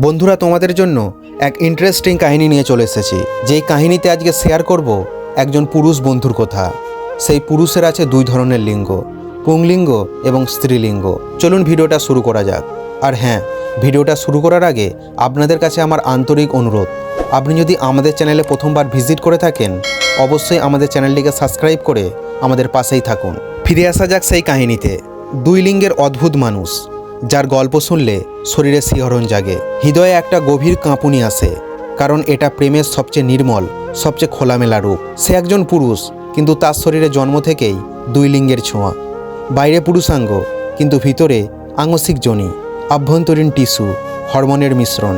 বন্ধুরা, তোমাদের জন্য এক ইন্টারেস্টিং কাহিনী নিয়ে চলে এসেছি। যেই কাহিনীতে আজকে শেয়ার করব একজন পুরুষ বন্ধুর কথা। সেই পুরুষের আছে দুই ধরনের লিঙ্গ, পুংলিঙ্গ এবং স্ত্রীলিঙ্গ। চলুন ভিডিওটা শুরু করা যাক। আর হ্যাঁ, ভিডিওটা শুরু করার আগে আপনাদের কাছে আমার আন্তরিক অনুরোধ, আপনি যদি আমাদের চ্যানেলে প্রথমবার ভিজিট করে থাকেন, অবশ্যই আমাদের চ্যানেলটিকে সাবস্ক্রাইব করে আমাদের পাশেই থাকুন। ফিরে আসা যাক সেই কাহিনীতে। দুই লিঙ্গের অদ্ভুত মানুষ, যার গল্প শুনলে শরীরে শিহরণ জাগে, হৃদয়ে একটা গভীর কাঁপুনি আসে, কারণ এটা প্রেমের সবচেয়ে নির্মল, সবচেয়ে খোলামেলা রূপ। সে একজন পুরুষ, কিন্তু তার শরীরে জন্ম থেকেই দুই লিঙ্গের ছোঁয়া। বাইরে পুরুষাঙ্গ, কিন্তু ভিতরে আংশিক যোনি, আভ্যন্তরীণ টিস্যু, হরমোনের মিশ্রণ।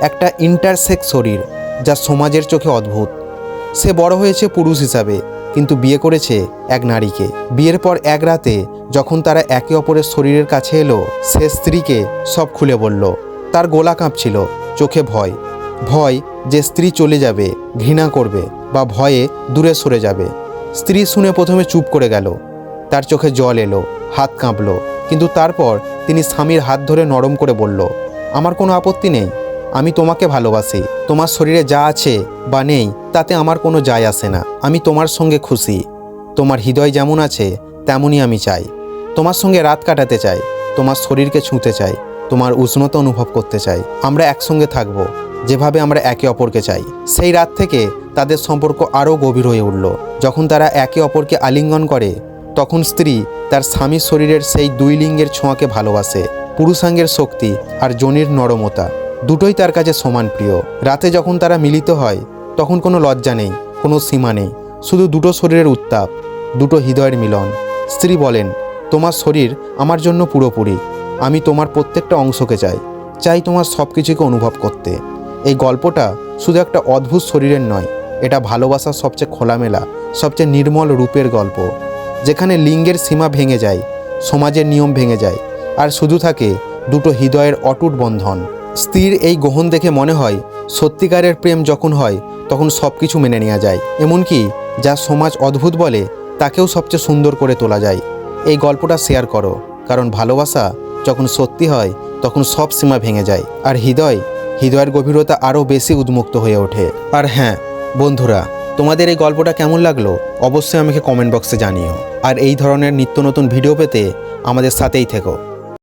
একটা ইন্টারসেক্স শরীর, যা সমাজের চোখে অদ্ভুত। সে বড় হয়েছে পুরুষ হিসাবে, কিন্তু বিয়ে করেছে এক নারীকে। বিয়ের পর এক রাতে যখন তারা একে অপরের শরীরের কাছে এলো, সে স্ত্রীকে সব খুলে বলল। তার গলা কাঁপছিল, চোখে ভয়, ভয় যে স্ত্রী চলে যাবে, ঘৃণা করবে বা ভয়ে দূরে সরে যাবে। স্ত্রী শুনে প্রথমে চুপ করে গেল, তার চোখে জল এলো, হাত কাঁপলো, কিন্তু তারপর তিনি স্বামীর হাত ধরে নরম করে বলল, আমার কোনো আপত্তি নেই, আমি তোমাকে ভালোবাসি। তোমার শরীরে যা আছে বা নেই তাতে আমার কোনো যায় আসে না। আমি তোমার সঙ্গে খুশি। তোমার হৃদয় যেমন আছে তেমনই আমি চাই। তোমার সঙ্গে রাত কাটাতে চাই, তোমার শরীরকে ছুঁতে চাই, তোমার উষ্ণতা অনুভব করতে চাই। আমরা একসঙ্গে থাকব, যেভাবে আমরা একে অপরকে চাই। সেই রাত থেকে তাদের সম্পর্ক আরও গভীর হয়ে উঠল। যখন তারা একে অপরকে আলিঙ্গন করে, তখন স্ত্রী তার স্বামীর শরীরের সেই দুই লিঙ্গের ছোঁয়াকে ভালোবাসে। পুরুষাঙ্গের শক্তি আর যোনির নরমতা দুটোই তার কাছে সমান প্রিয়। রাতে যখন তারা মিলিত হয়, তখন কোনো লজ্জা নেই, কোনো সীমা নেই, শুধু দুটো শরীরের উত্তাপ, দুটো হৃদয়ের মিলন। স্ত্রী বলেন, তোমার শরীর আমার জন্য পুরোপুরি। আমি তোমার প্রত্যেকটা অংশকে চাই, চাই তোমার সব কিছুকে অনুভব করতে। এই গল্পটা শুধু একটা অদ্ভুত শরীরের নয়, এটা ভালোবাসার সবচেয়ে খোলামেলা, সবচেয়ে নির্মল রূপের গল্প, যেখানে লিঙ্গের সীমা ভেঙে যায়, সমাজের নিয়ম ভেঙে যায়, আর শুধু থাকে দুটো হৃদয়ের অটুট বন্ধন। স্ত্রীর এই গ্রহণ দেখে মনে হয়, সত্যিকারের প্রেম যখন হয় তখন সব কিছু মেনে নেওয়া যায়, এমনকি যা সমাজ অদ্ভুত বলে তাকেও সবচেয়ে সুন্দর করে তোলা যায়। এই গল্পটা শেয়ার করো, কারণ ভালোবাসা যখন সত্যি হয় তখন সব সীমা ভেঙে যায়, আর হৃদয়ের গভীরতা আরও বেশি উন্মুক্ত হয়ে ওঠে। আর হ্যাঁ বন্ধুরা, তোমাদের এই গল্পটা কেমন লাগলো অবশ্যই আমাকে কমেন্ট বক্সে জানিও। আর এই ধরনের নিত্য নতুন ভিডিও পেতে আমাদের সাথেই থেকো।